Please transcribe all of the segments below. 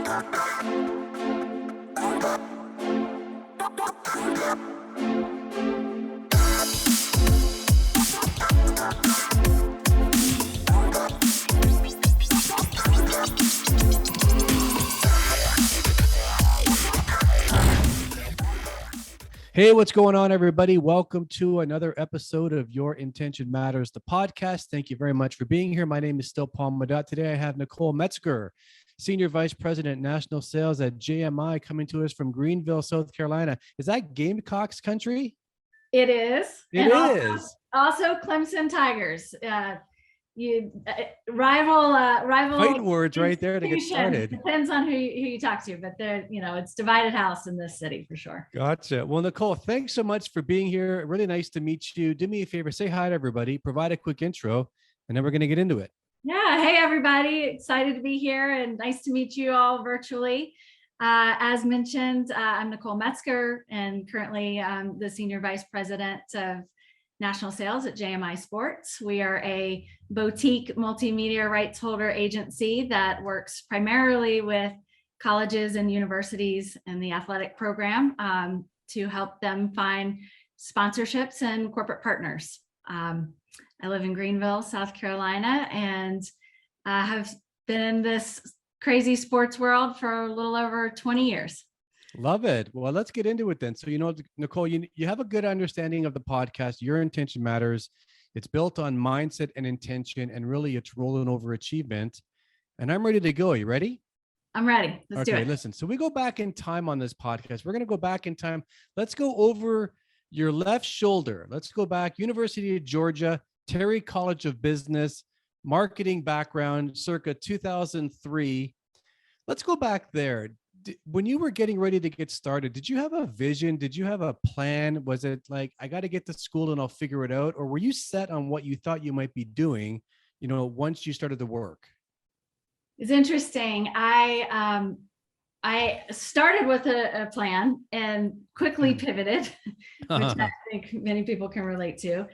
Hey, what's going on, everybody? Welcome to another episode of Your Intention Matters, the podcast. Thank you very much for being here. My name is still Paul Madat. Today, I have Nicole Metzger, Senior Vice President, National Sales at JMI, coming to us from Greenville, South Carolina. Is that Gamecocks country? It is. It is. Also Clemson Tigers. Rival Fighting words right there to get started. Depends on who you talk to, but it's divided house in this city for sure. Gotcha. Well, Nicole, thanks so much for being here. Really nice to meet you. Do me a favor, say hi to everybody, provide a quick intro, and then we're going to get into it. Yeah. Hey, everybody. Excited to be here and nice to meet you all virtually. As mentioned, I'm Nicole Metzger and currently the Senior Vice President of National Sales at JMI Sports. We are a boutique multimedia rights holder agency that works primarily with colleges and universities in the athletic program to help them find sponsorships and corporate partners. I live in Greenville, South Carolina, and have been in this crazy sports world for a little over 20 years. Love it. Well, let's get into it then. So, Nicole, you have a good understanding of the podcast. Your Intention Matters. It's built on mindset and intention, and really it's rolling over achievement. And I'm ready to go. You ready? I'm ready. Let's do it. Okay, listen. So we go back in time on this podcast. We're going to go back in time. Let's go over your left shoulder. Let's go back. University of Georgia, Terry College of Business, marketing background, circa 2003. Let's go back there. When you were getting ready to get started, did you have a vision? Did you have a plan? Was it like, I got to get to school and I'll figure it out? Or were you set on what you thought you might be doing, once you started the work? It's interesting. I started with a plan and quickly pivoted, which I think many people can relate to.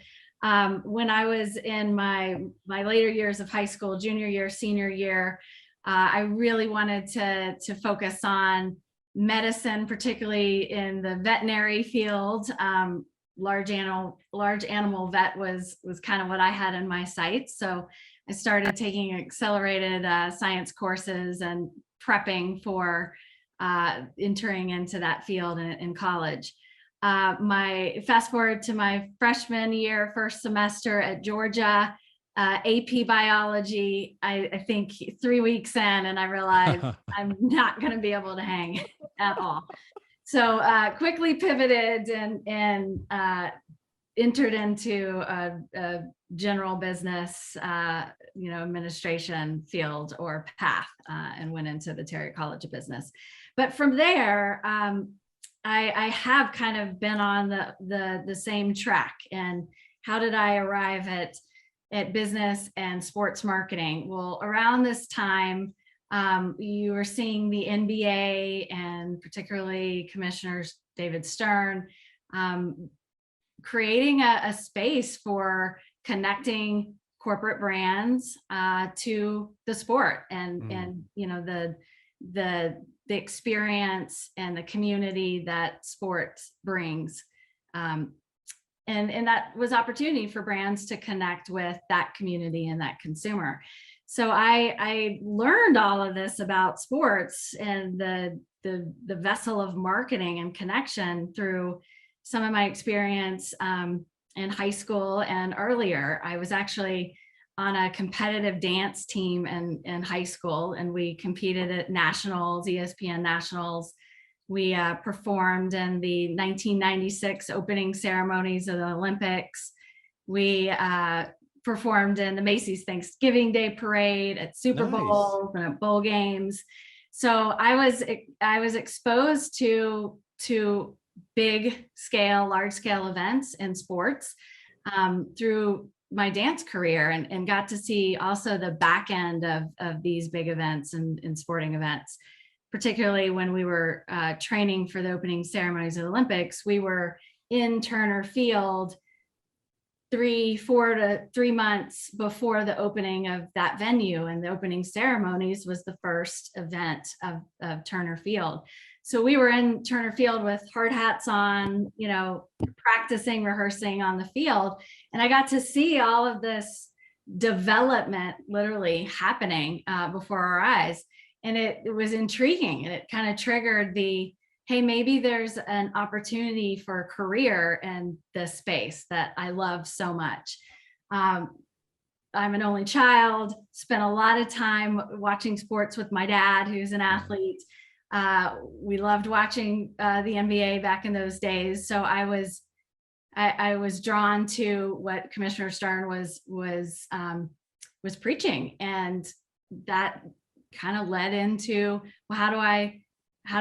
When I was in my later years of high school, junior year, senior year, I really wanted to focus on medicine, particularly in the veterinary field. Large animal vet was kind of what I had in my sights. So I started taking accelerated science courses and prepping for entering into that field in college. Fast forward to my freshman year, first semester at Georgia. AP biology, I think 3 weeks in, and I realized I'm not going to be able to hang at all. So quickly pivoted and entered into a general business, administration field or path, and went into the Terry College of Business. But from there, I have kind of been on the same track. And how did I arrive at business and sports marketing? Well, around this time, you were seeing the NBA and particularly Commissioner David Stern creating a space for connecting corporate brands to the sport and the experience and the community that sports brings. And that was opportunity for brands to connect with that community and that consumer. So I learned all of this about sports and the vessel of marketing and connection through some of my experience in high school and earlier. I was actually on a competitive dance team in high school, and we competed at nationals, ESPN nationals. We performed in the 1996 opening ceremonies of the Olympics. We performed in the Macy's Thanksgiving Day Parade, at Super Bowls and at bowl games. So I was exposed to big scale, large scale events in sports through my dance career, and got to see also the back end of these big events and sporting events. Particularly when we were training for the opening ceremonies of the Olympics, we were in Turner Field 4 to 3 months before the opening of that venue, and the opening ceremonies was the first event of Turner Field. So we were in Turner Field with hard hats on, practicing, rehearsing on the field. And I got to see all of this development literally happening before our eyes. And it was intriguing. And it kind of triggered hey, maybe there's an opportunity for a career in this space that I love so much. I'm an only child, spent a lot of time watching sports with my dad, who's an athlete. We loved watching the NBA back in those days. So I was drawn to what Commissioner Stern was preaching, and that kind of led into, well, how do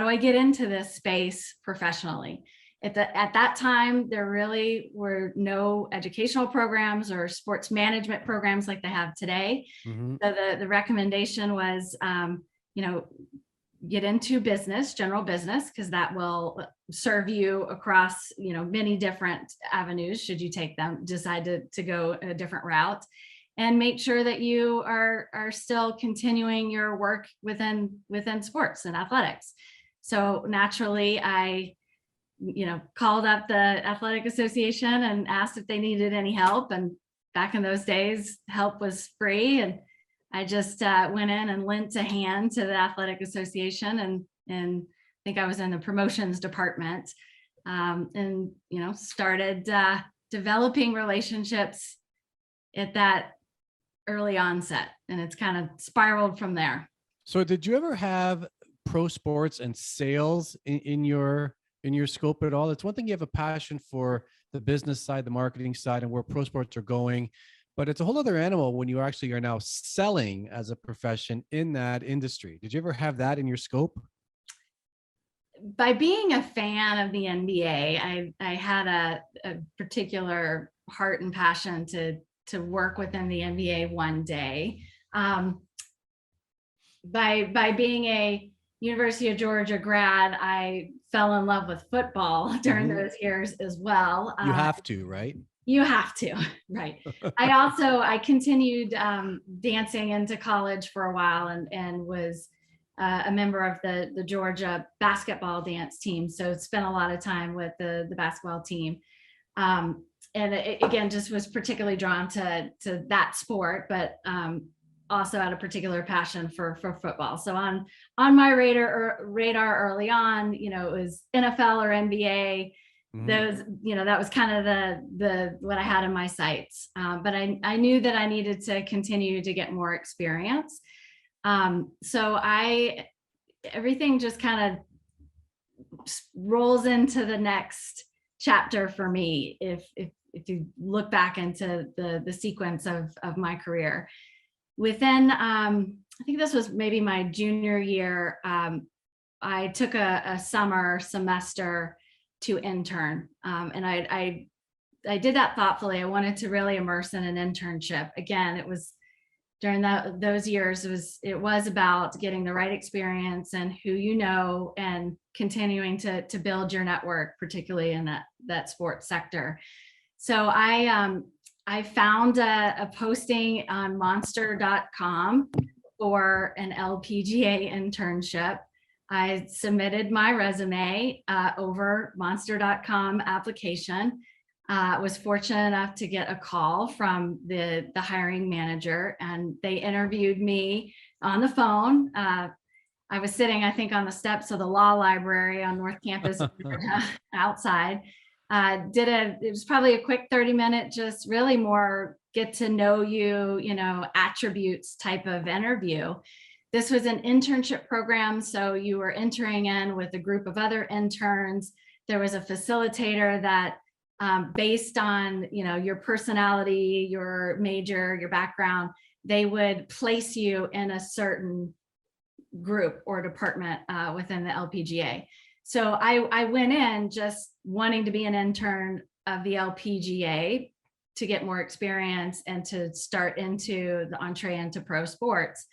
I get into this space professionally? At that time, there really were no educational programs or sports management programs like they have today. Mm-hmm. So the recommendation was, get into business, general business, because that will serve you across, many different avenues should you decide to go a different route, and make sure that you are still continuing your work within sports and athletics. So naturally, I called up the Athletic Association and asked if they needed any help. And back in those days, help was free. And I just went in and lent a hand to the Athletic Association, and I think I was in the promotions department, and started developing relationships at that early onset, and it's kind of spiraled from there. So did you ever have pro sports and sales in your scope at all? It's one thing you have a passion for the business side, the marketing side, and where pro sports are going. But it's a whole other animal when you actually are now selling as a profession in that industry. Did you ever have that in your scope? By being a fan of the NBA, I had a particular heart and passion to work within the NBA one day. By being a University of Georgia grad, I fell in love with football during those years as well. You have to, right? You have to, right. I continued dancing into college for a while, and was a member of the Georgia basketball dance team. So spent a lot of time with the basketball team. And again, just was particularly drawn to that sport, but also had a particular passion for football. So on my radar early on, it was NFL or NBA. Those, that was kind of the what I had in my sights. But I knew that I needed to continue to get more experience. So everything just kind of rolls into the next chapter for me. If you look back into the sequence of my career, within, I think this was maybe my junior year, I took a semester to intern. And I did that thoughtfully. I wanted to really immerse in an internship. Again, it was during those years, it was about getting the right experience and who and continuing to build your network, particularly in that sports sector. So I found a posting on monster.com for an LPGA internship. I submitted my resume over monster.com application. Was fortunate enough to get a call from the hiring manager, and they interviewed me on the phone. I was sitting, I think, on the steps of the law library on North Campus outside. It was probably a quick 30-minute, just really more get to know you, attributes type of interview. This was an internship program, so you were entering in with a group of other interns. There was a facilitator that, based on your personality, your major, your background, they would place you in a certain group or department within the LPGA. So I went in just wanting to be an intern of the LPGA to get more experience and to start into the entree into pro sports.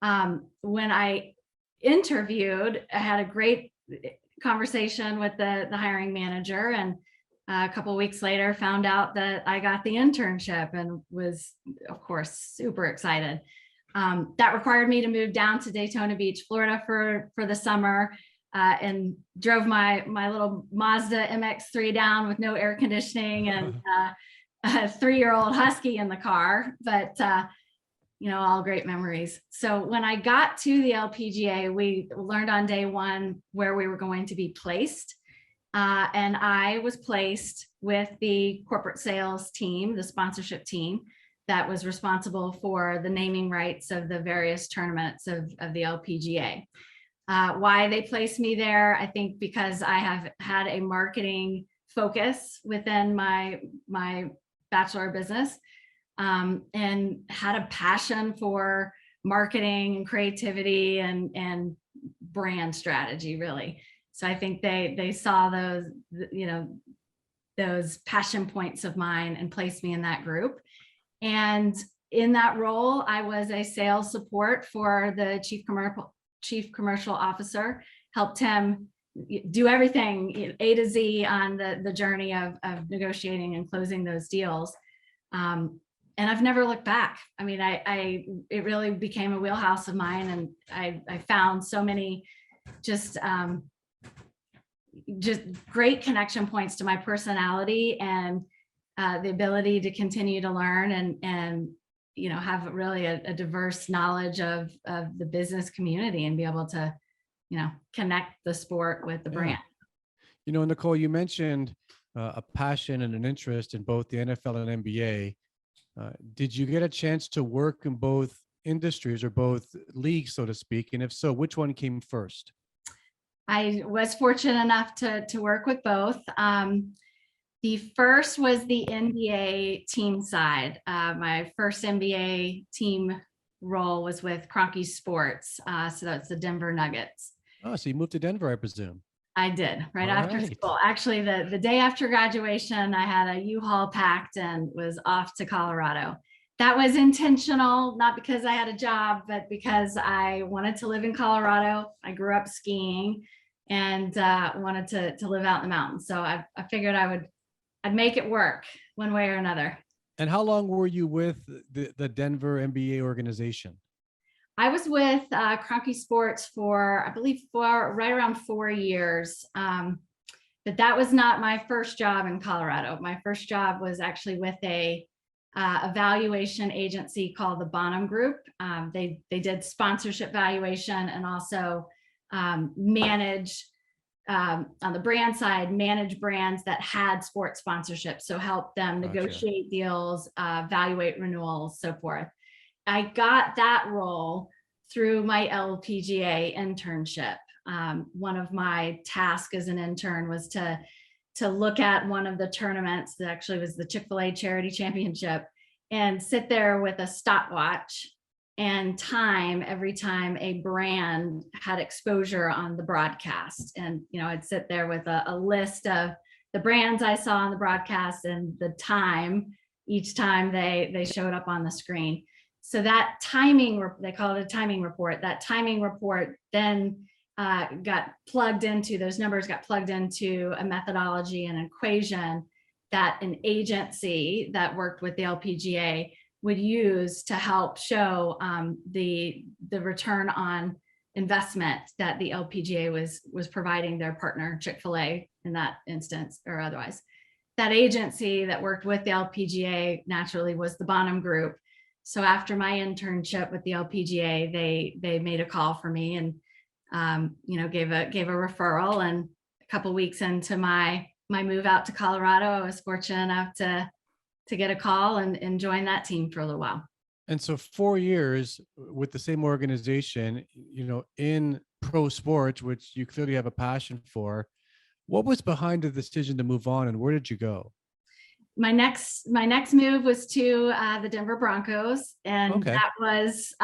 When I interviewed, I had a great conversation with the hiring manager, and a couple of weeks later, found out that I got the internship and was, of course, super excited. That required me to move down to Daytona Beach, Florida for the summer, and drove my little Mazda MX-3 down with no air conditioning and a 3-year-old husky in the car, but all great memories. So when I got to the LPGA, we learned on day one where we were going to be placed. And I was placed with the corporate sales team, the sponsorship team that was responsible for the naming rights of the various tournaments of the LPGA. Why they placed me there, I think because I have had a marketing focus within my Bachelor of Business, and had a passion for marketing and creativity and brand strategy, really. So I think they saw those passion points of mine and placed me in that group. And in that role, I was a sales support for the chief commercial officer, helped him do everything A to Z on the journey of negotiating and closing those deals. And I've never looked back. I mean, it really became a wheelhouse of mine, and I found so many just great connection points to my personality and the ability to continue to learn and have really a diverse knowledge of the business community and be able to connect the sport with the brand. Nicole, you mentioned a passion and an interest in both the NFL and NBA. Did you get a chance to work in both industries or both leagues, so to speak? And if so, which one came first? I was fortunate enough to work with both. The first was the NBA team side. My first NBA team role was with Kroenke Sports. So that's the Denver Nuggets. Oh, so you moved to Denver, I presume. I did, right after school. Actually, the day after graduation, I had a U-Haul packed and was off to Colorado. That was intentional, not because I had a job, but because I wanted to live in Colorado. I grew up skiing and wanted to live out in the mountains. So I figured I'd make it work one way or another. And how long were you with the Denver NBA organization? I was with Kroenke Sports for, I believe, right around 4 years. But that was not my first job in Colorado. My first job was actually with a evaluation agency called the Bonham Group. They did sponsorship valuation and also manage, on the brand side, manage brands that had sports sponsorship. So help them negotiate deals, evaluate renewals, so forth. I got that role through my LPGA internship. One of my tasks as an intern was to look at one of the tournaments that actually was the Chick-fil-A Charity Championship and sit there with a stopwatch and time every time a brand had exposure on the broadcast. And, I'd sit there with a list of the brands I saw on the broadcast and the time each time they showed up on the screen. So that timing, they call it a timing report. That timing report then got plugged into, those numbers got plugged into a methodology and equation that an agency that worked with the LPGA would use to help show the return on investment that the LPGA was providing their partner, Chick-fil-A in that instance, or otherwise. That agency that worked with the LPGA naturally was the Bonham Group. So after my internship with the LPGA, they made a call for me and gave a referral. And a couple of weeks into my move out to Colorado, I was fortunate enough to get a call and join that team for a little while. And so 4 years with the same organization, in pro sports, which you clearly have a passion for. What was behind the decision to move on, and where did you go? My next move was to the Denver Broncos, and that was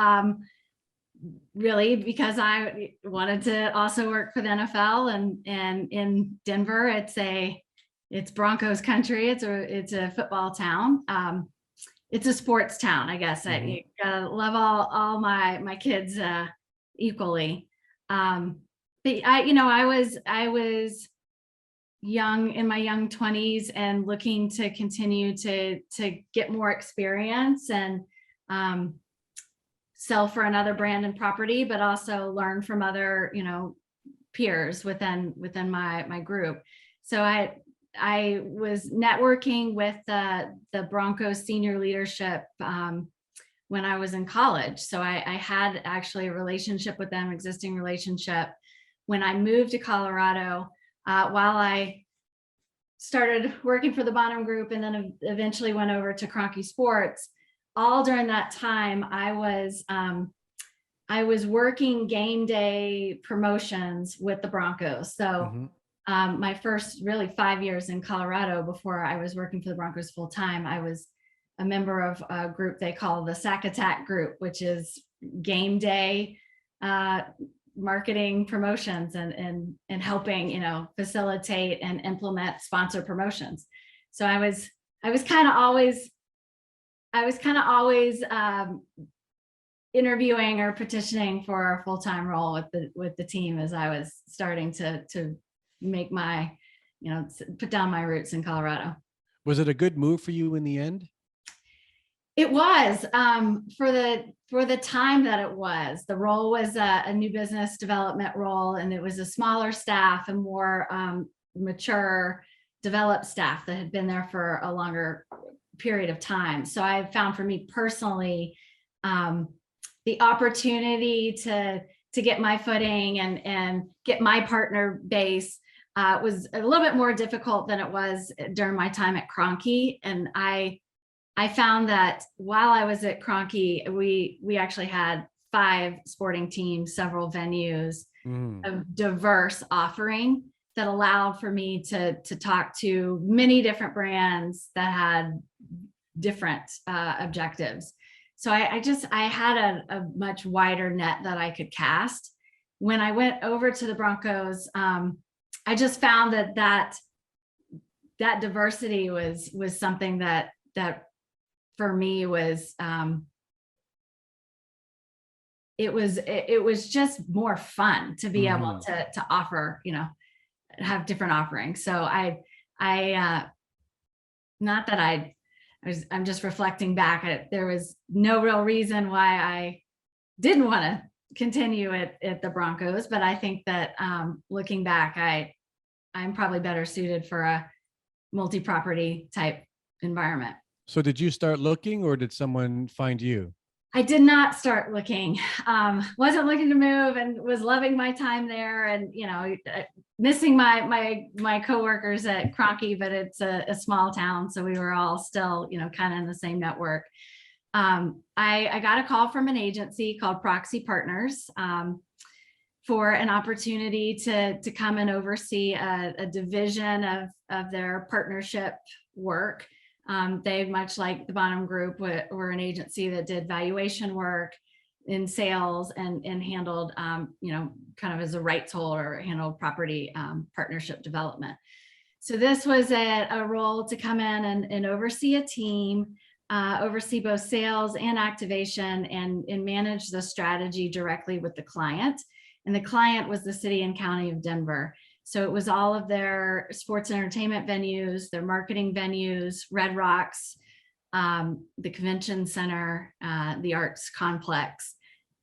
really because I wanted to also work for the NFL, and in Denver, it's Broncos country. It's a football town. It's a sports town, I guess. Mm-hmm. I gotta love all my kids equally. But I was in my young 20s and looking to continue to get more experience and sell for another brand and property, but also learn from other, peers within my group. So I was networking with the Broncos senior leadership when I was in college. So I had actually a relationship with them, existing relationship. When I moved to Colorado, while I started working for the Bonham Group and then eventually went over to Kroenke Sports, all during that time, I was working game day promotions with the Broncos. So my first really 5 years in Colorado before I was working for the Broncos full time, I was a member of a group they call the Sack Attack Group, which is game day marketing promotions and helping, facilitate and implement sponsor promotions. So I was kind of always interviewing or petitioning for a full-time role with the team as I was starting to make my, put down my roots in Colorado. Was it a good move for you in the end? It was for the time that it was. The role was a new business development role, and it was a smaller staff and more mature, developed staff that had been there for a longer period of time. So I found for me personally, the opportunity to get my footing and get my partner base was a little bit more difficult than it was during my time at Kroenke. And I found that while I was at Kroenke, we actually had 5 sporting teams, several venues, a diverse offering that allowed for me to talk to many different brands that had different objectives. So I had a much wider net that I could cast. When I went over to the Broncos, I just found that diversity was something that for me was it was just more fun to be able to offer, have different offerings. So not that I'm just reflecting back. There was no real reason why I didn't want to continue at the Broncos, but I think that looking back, I'm probably better suited for a multi-property type environment. So did you start looking, or did someone find you? I did not start looking. Wasn't looking to move and was loving my time there, and missing my coworkers at Kroenke, but it's a small town, so we were all still kind of in the same network. I got a call from an agency called Proxy Partners for an opportunity to come and oversee a division of their partnership work. They, much like the Bonham Group, were an agency that did valuation work in sales and handled, kind of as a rights holder, handled property partnership development. So this was a role to come in and oversee a team, oversee both sales and activation, and manage the strategy directly with the client. And the client was the city and county of Denver. So it was all of their sports and entertainment venues, their marketing venues, Red Rocks, the convention center, the arts complex.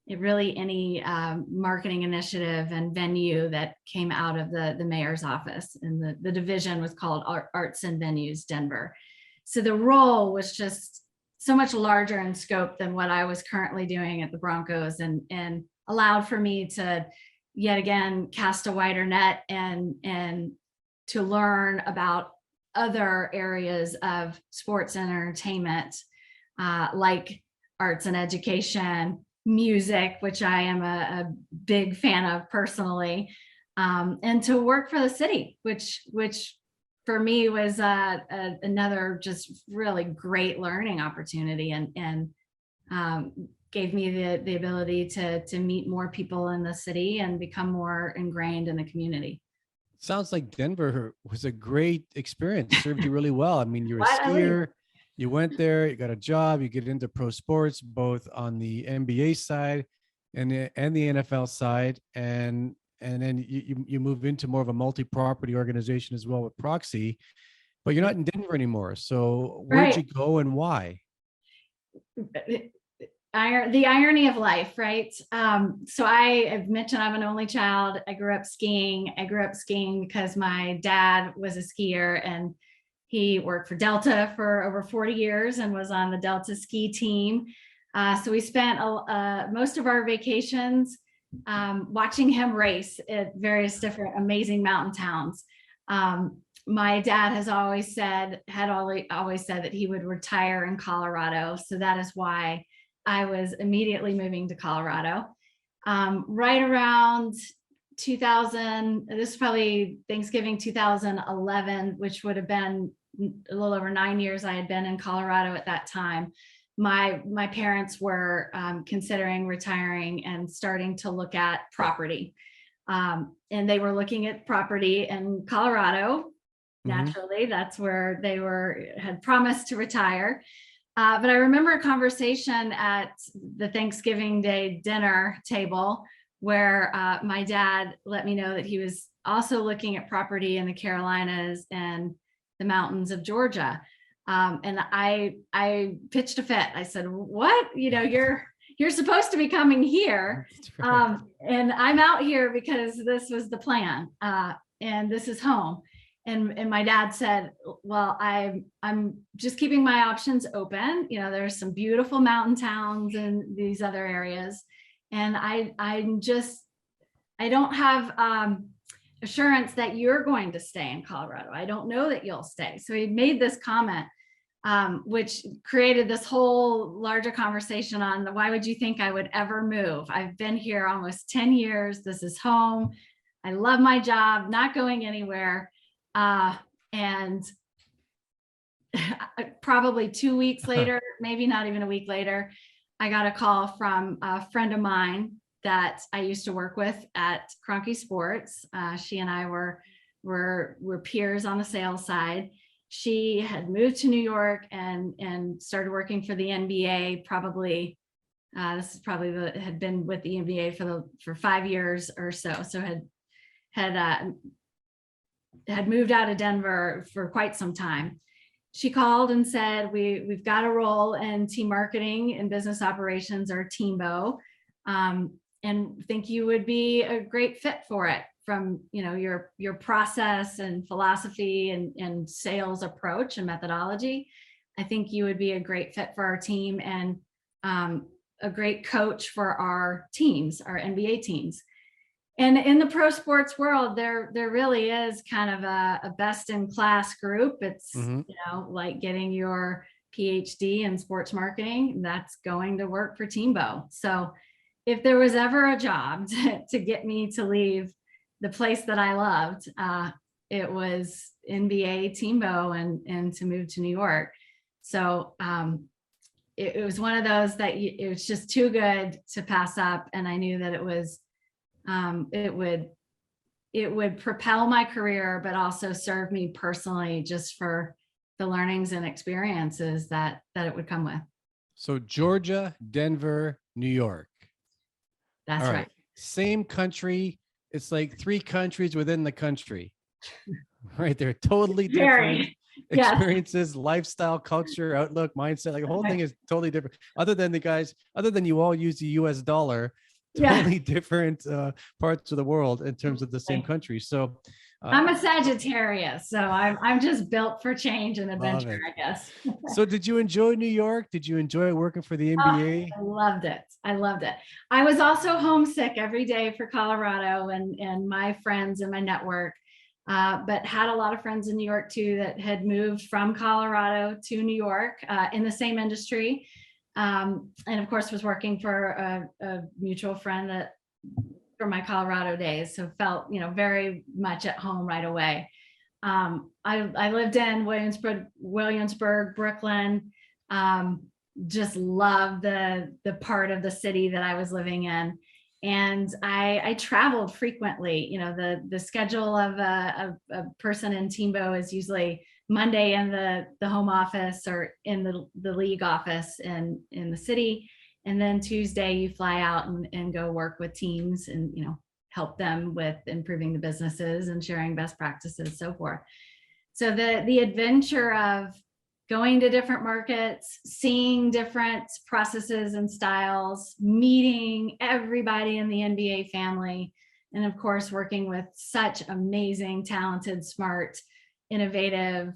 It really any marketing initiative and venue that came out of the mayor's office. And the division was called Arts and Venues Denver. So the role was just so much larger in scope than what I was currently doing at the Broncos, and allowed for me to yet again cast a wider net and to learn about other areas of sports and entertainment, like arts and education, music, which I am a big fan of personally, and to work for the city, which for me was another just really great learning opportunity, and gave me the ability to meet more people in the city and become more ingrained in the community. Sounds like Denver was a great experience. Served you really well. I mean, you're a skier. You went there, you got a job, you get into pro sports, both on the NBA side and the NFL side. And and then you move into more of a multi-property organization as well with Proxy, but you're not in Denver anymore. So where'd you go and why? The irony of life, right? So I have mentioned I'm an only child. I grew up skiing. I grew up skiing because my dad was a skier, and he worked for Delta for over 40 years and was on the Delta ski team. So we spent most of our vacations watching him race at various different amazing mountain towns. My dad has always said that he would retire in Colorado. So that is why I was immediately moving to Colorado. Right around 2000, this is probably Thanksgiving 2011, which would have been a little over 9 years I had been in Colorado at that time. My parents were considering retiring and starting to look at property. And they were looking at property in Colorado. Naturally, that's where they had promised to retire. But I remember a conversation at the Thanksgiving Day dinner table where my dad let me know that he was also looking at property in the Carolinas and the mountains of Georgia. And I pitched a fit. I said, "What? You're supposed to be coming here, and I'm out here because this was the plan, and this is home." And my dad said, "Well, I'm just keeping my options open. There's some beautiful mountain towns in these other areas, and I don't have assurance that you're going to stay in Colorado. I don't know that you'll stay." So he made this comment, which created this whole larger conversation on why would you think I would ever move? I've been here almost 10 years. This is home. I love my job, not going anywhere. And probably 2 weeks later, maybe not even a week later, I got a call from a friend of mine that I used to work with at Kroenke Sports. She and I were peers on the sales side. She had moved to New York and started working for the NBA. This is probably had been with the NBA for 5 years or so. So had moved out of Denver for quite some time. She called and said, we've got a role in team marketing and business operations, or Teambo, and think you would be a great fit for it from your process and philosophy and sales approach and methodology. I think you would be a great fit for our team and a great coach for our teams, our NBA teams. And in the pro sports world, there really is kind of a best in class group. It's like getting your PhD in sports marketing, that's going to work for Teambo. So if there was ever a job to get me to leave the place that I loved, it was NBA Teambo and to move to New York. So it was one of those that it was just too good to pass up, and I knew that it was. It would propel my career, but also serve me personally just for the learnings and experiences that it would come with. So Georgia, Denver, New York. That's right. Same country. It's like 3 countries within the country, right? They're totally different experiences, lifestyle, culture, outlook, mindset. Like the whole thing is totally different. Other than you all use the US dollar, totally different parts of the world in terms of the same country. So I'm a Sagittarius, so I'm just built for change and adventure, I guess. So did you enjoy New York? Did you enjoy working for the NBA? I loved it. I was also homesick every day for Colorado and my friends and my network, but had a lot of friends in New York too that had moved from Colorado to New York in the same industry. And of course was working for a mutual friend from my Colorado days. So felt, very much at home right away. I lived in Williamsburg, Brooklyn. Just loved the part of the city that I was living in. And I traveled frequently. The schedule of a person in Teambo is usually Monday in the home office or in the league office in the city. And then Tuesday you fly out and go work with teams and, help them with improving the businesses and sharing best practices, so forth. So the adventure of going to different markets, seeing different processes and styles, meeting everybody in the NBA family, and of course, working with such amazing, talented, smart, innovative,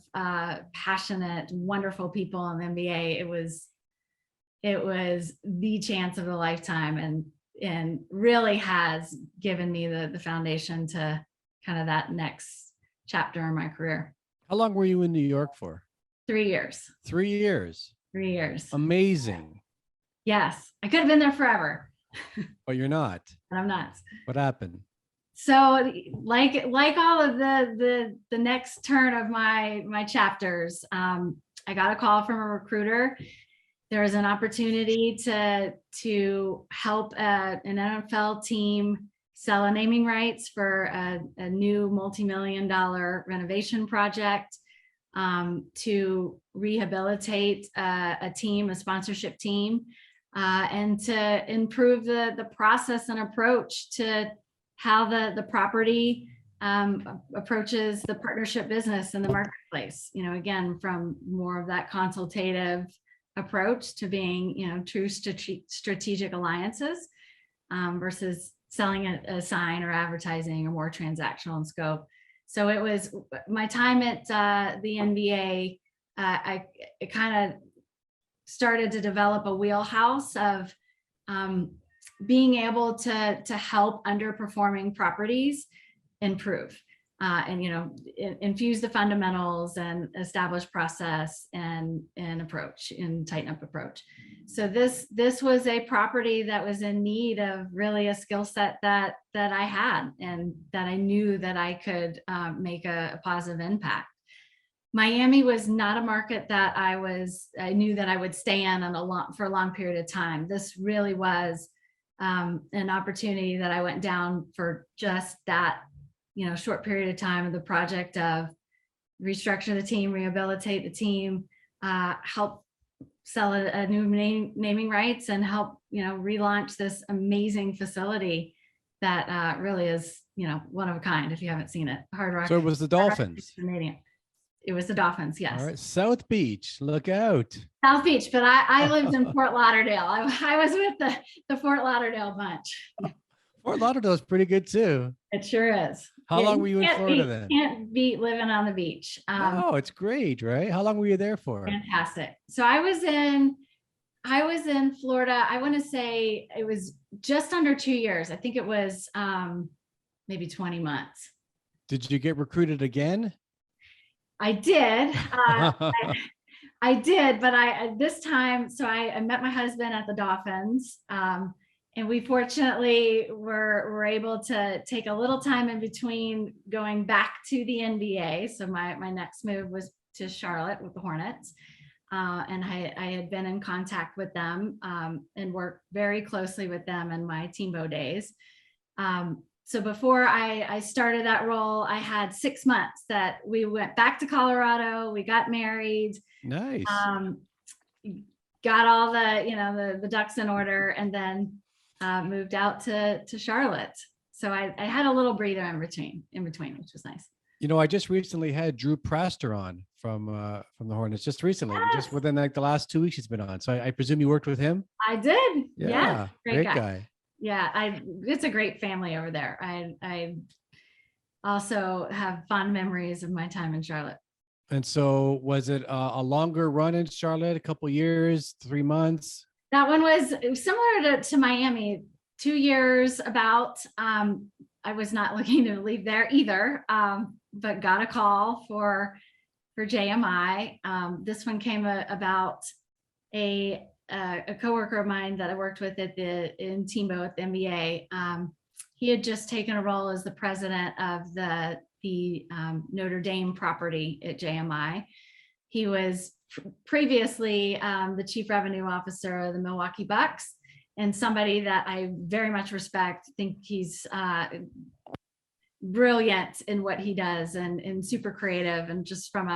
passionate, wonderful people in the NBA. It was the chance of a lifetime, and really has given me the foundation to kind of that next chapter in my career. How long were you in New York for? 3 years. 3 years. 3 years. Amazing. Yes, I could have been there forever. But you're not. But I'm not. What happened? So like all of the next turn of my chapters, I got a call from a recruiter. There was an opportunity to help an NFL team sell a naming rights for a new multi-million-dollar renovation project, to rehabilitate a team, a sponsorship team, and to improve the process and approach to how the property approaches the partnership business in the marketplace. Again, from more of that consultative approach to being, true strategic alliances, versus selling a sign or advertising, or more transactional in scope. So it was my time at the NBA. It kind of started to develop a wheelhouse of being able to help underperforming properties improve, and infuse the fundamentals and establish process and approach and tighten up approach. So this was a property that was in need of really a skill set that I had, and that I knew that I could make a positive impact. Miami was not a market that I knew that I would stay in for a long period of time. This really was an opportunity that I went down for just that, short period of time of the project of restructure the team, rehabilitate the team, help sell a new naming rights, and help, relaunch this amazing facility that really is, one of a kind. If you haven't seen it, Hard Rock. So it was the Dolphins. It was the Dolphins, yes. All right, South Beach, look out. South Beach, but I lived in Fort Lauderdale. I was with the Fort Lauderdale bunch. Fort Lauderdale is pretty good too. It sure is. How long were you in Florida then? Can't beat living on the beach. Oh, it's great, right? How long were you there for? Fantastic. So I was in Florida. I want to say it was just under 2 years. I think it was maybe 20 months. Did you get recruited again? I did. I did, but this time, so I met my husband at the Dolphins, and we fortunately were able to take a little time in between going back to the NBA. So my next move was to Charlotte with the Hornets, and I had been in contact with them and worked very closely with them in my Teambo days. So before I started that role, I had 6 months that we went back to Colorado. We got married. Nice. Got all the ducks in order, and then moved out to Charlotte. So I had a little breather in between, which was nice. I just recently had Drew Praster on from the Hornets, just recently, Yes. just within like the last 2 weeks he's been on. So I presume you worked with him? I did. Yeah, Yes. great guy. Yeah, it's a great family over there. I also have fond memories of my time in Charlotte. And so was it a longer run in Charlotte, a couple years, 3 months? That one was similar to Miami, 2 years about. I was not looking to leave there either, but got a call for JMI. This one came about a coworker of mine that I worked with in Teambo at the NBA. He had just taken a role as the president of the Notre Dame property at JMI. He was previously the chief revenue officer of the Milwaukee Bucks, and somebody that I very much respect. Think he's brilliant in what he does, and super creative, and just from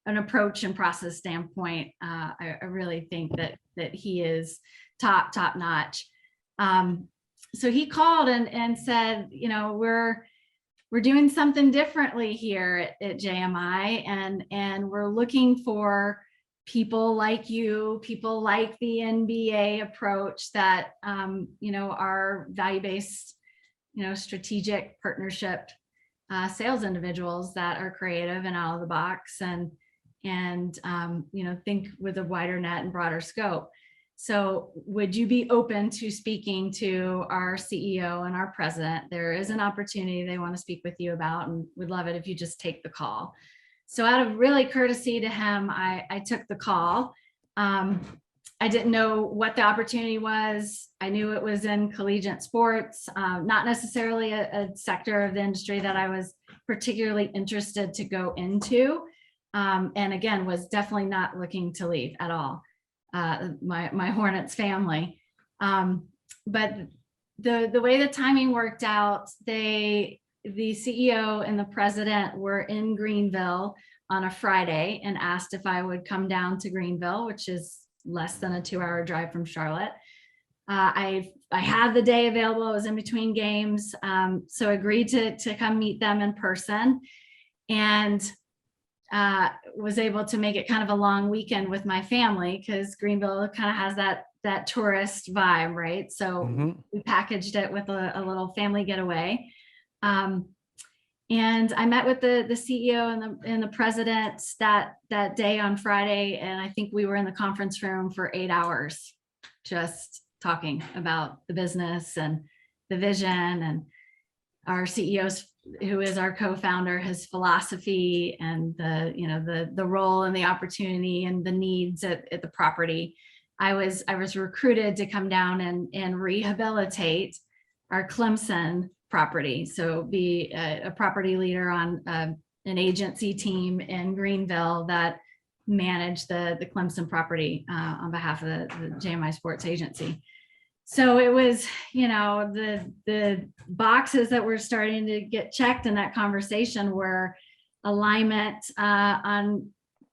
an approach and process standpoint, I really think that he is top notch. so he called and said, you know, we're doing something differently here at JMI, and we're looking for people like you, people like the NBA approach that, you know, are value-based, you know, strategic partnership sales individuals that are creative and out of the box, and you know, think with a wider net and broader scope. So would you be open to speaking to our CEO and our president? There is an opportunity they want to speak with you about, and we'd love it if you just take the call. So out of really courtesy to him, I took the call. I didn't know what the opportunity was. I knew it was in collegiate sports, not necessarily a sector of the industry that I was particularly interested to go into. And again, was definitely not looking to leave at all. My Hornets family. But the way the timing worked out, the CEO and the president were in Greenville on a Friday and asked if I would come down to Greenville, which is less than a 2-hour drive from Charlotte. I had the day available. I was in between games. So agreed to come meet them in person, and was able to make it kind of a long weekend with my family, because Greenville kind of has that tourist vibe, right? So we packaged it with a little family getaway. And I met with the CEO and the president that day on Friday, and I think we were in the conference room for 8 hours, just talking about the business and the vision, and our CEO's, who is our co-founder, his philosophy, and the role and the opportunity and the needs at the property. I was recruited to come down and rehabilitate our Clemson property. So be a property leader on an agency team in Greenville that managed the Clemson property on behalf of the JMI Sports Agency. So it was, you know, the boxes that were starting to get checked in that conversation were alignment on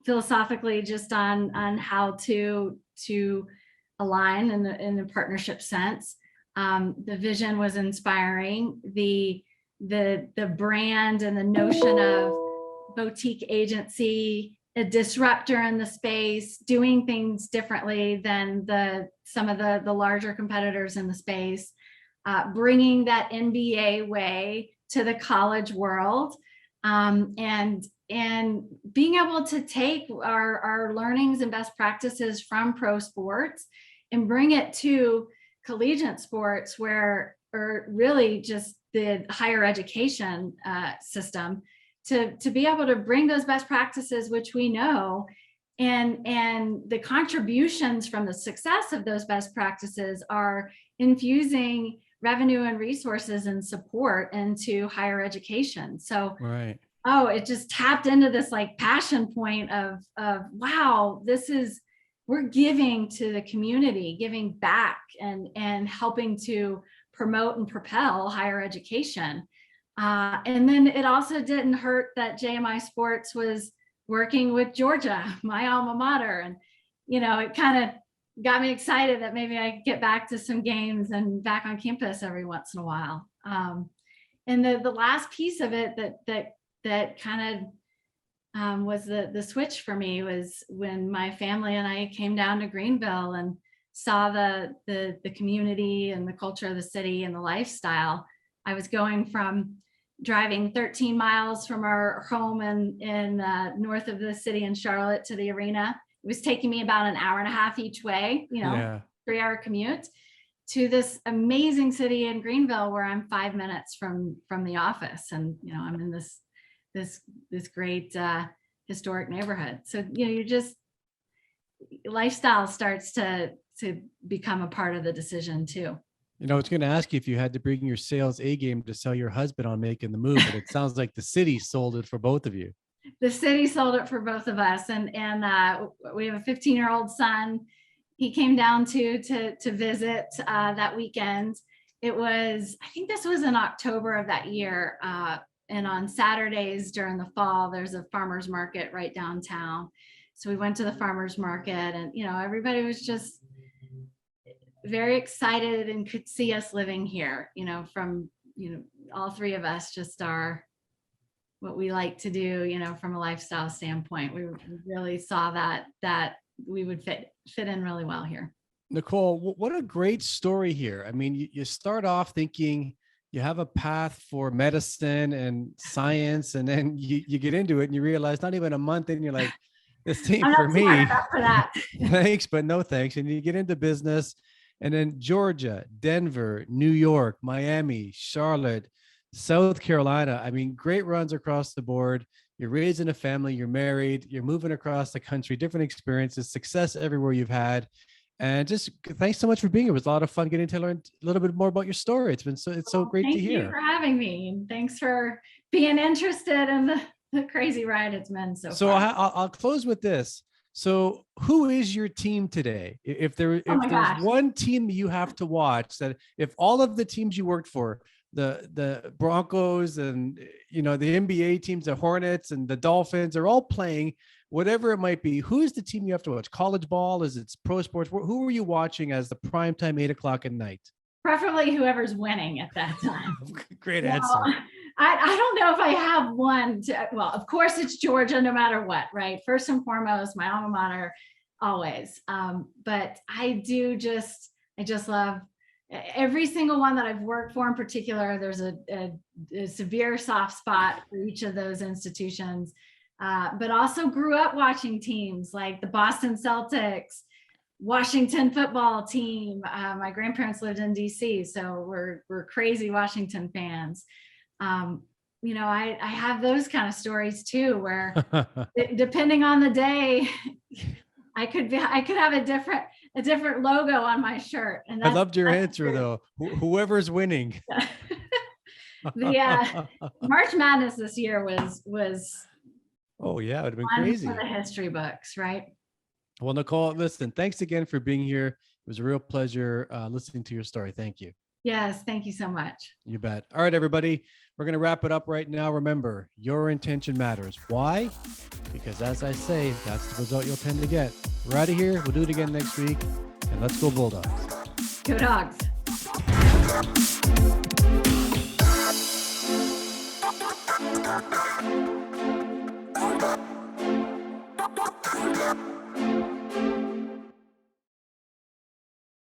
philosophically, just on how to align in the partnership sense. The vision was inspiring. The brand and the notion of boutique agency, a disruptor in the space, doing things differently than some of the larger competitors in the space, bringing that NBA way to the college world, and being able to take our learnings and best practices from pro sports and bring it to collegiate sports, or really just the higher education system, to be able to bring those best practices, which we know, and the contributions from the success of those best practices are infusing revenue and resources and support into higher education. So right. Oh, it just tapped into this like passion point of wow, we're giving to the community, giving back, and helping to promote and propel higher education. And then it also didn't hurt that JMI Sports was working with Georgia, my alma mater. And, you know, it kind of got me excited that maybe I could get back to some games and back on campus every once in a while. And the last piece of it that kind of was the switch for me was when my family and I came down to Greenville and saw the community and the culture of the city and the lifestyle. I was going from driving 13 miles from our home in north of the city in Charlotte to the arena. It was taking me about an hour and a half each way, 3-hour commute, to this amazing city in Greenville, where I'm 5 minutes from the office, and I'm in this great historic neighborhood. So you're just, lifestyle starts to become a part of the decision too. I was going to ask you if you had to bring your sales A game to sell your husband on making the move, but it sounds like the city sold it for both of you. The city sold it for both of us, and we have a 15-year-old son. He came down to visit that weekend. It was, I think this was in October of that year. And on Saturdays during the fall, there's a farmer's market right downtown. So we went to the farmer's market, and everybody was just very excited and could see us living here, from, all three of us just are what we like to do, from a lifestyle standpoint. We really saw that we would fit in really well here. Nicole, what a great story here. I mean, you start off thinking you have a path for medicine and science, and then you get into it and you realize not even a month in, you're like, this ain't for me. For that. Thanks, but no thanks. And you get into business, and then Georgia, Denver, New York, Miami, Charlotte, South Carolina. I mean, great runs across the board. You're raising a family, you're married, you're moving across the country, different experiences, success everywhere you've had. And just thanks so much for being here. It was a lot of fun getting to learn a little bit more about your story. It's so great to hear. Thank you for having me, and thanks for being interested in the crazy ride it's been so far. I'll close with this. So who is your team today? If there's one team you have to watch, that if all of the teams you worked for, the Broncos and the NBA teams, the Hornets and the Dolphins are all playing, whatever it might be, who's the team you have to watch? College ball? Is it pro sports? Who are you watching as the primetime 8:00 at night? Preferably whoever's winning at that time. Great answer. I don't know if I have one. Well, of course it's Georgia, no matter what, right? First and foremost, my alma mater, always. But I just love every single one that I've worked for. In particular, there's a severe soft spot for each of those institutions. But also grew up watching teams like the Boston Celtics, Washington football team. My grandparents lived in DC, so we're crazy Washington fans. I have those kind of stories too, where depending on the day, I could have a different logo on my shirt. And I loved your answer though. Whoever's winning. The March Madness this year was. Oh yeah, it would have been crazy. For the history books, right? Well, Nicole, listen, thanks again for being here. It was a real pleasure listening to your story. Thank you. Yes, thank you so much. You bet. All right, everybody, we're going to wrap it up right now. Remember, your intention matters. Why? Because as I say, that's the result you'll tend to get. We're out of here. We'll do it again next week. And let's go Bulldogs. Go Dogs.